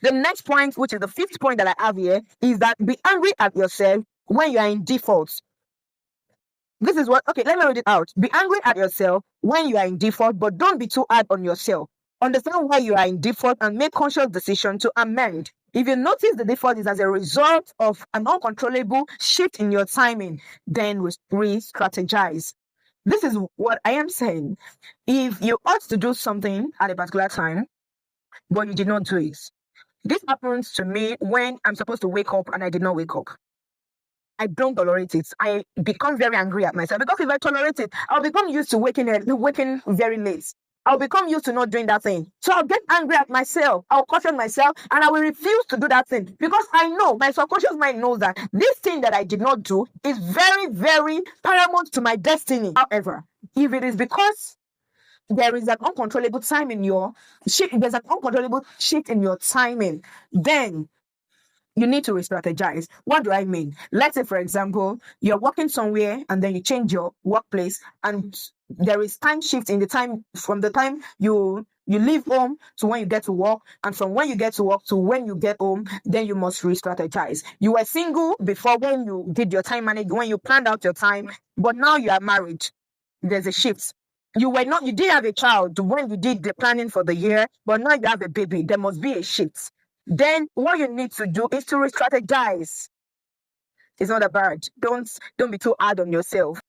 The next point, which is the fifth point that I have here, is that be angry at yourself when you are in default. This is what, okay, let me read it out. Be angry at yourself when you are in default, but don't be too hard on yourself. Understand why you are in default and make conscious decision to amend. If you notice the default is as a result of an uncontrollable shift in your timing, then re-strategize. This is what I am saying. If you ought to do something at a particular time, but you did not do it. This happens to me when I'm supposed to wake up and I did not wake up. I don't tolerate it. I become very angry at myself because if I tolerate it, I'll become used to waking very late. I'll become used to not doing that thing. So I'll get angry at myself. I'll caution myself and I will refuse to do that thing because I know, my subconscious mind knows that this thing that I did not do is very, very paramount to my destiny. However, if it is because there is an uncontrollable time in your shift, there's an uncontrollable shift in your timing, then you need to re-strategize. What do I mean? Let's say, for example, you're working somewhere and then you change your workplace and there is time shift in the time from the time you leave home to when you get to work, and from when you get to work to when you get home, then you must re-strategize. You were single before when you did your time management, when you planned out your time, but now you are married. There's a shift. You didn't have a child when you did the planning for the year, but now you have a baby. There must be a shift. Then what you need to do is to re-strategize. It's not a bad. Don't be too hard on yourself.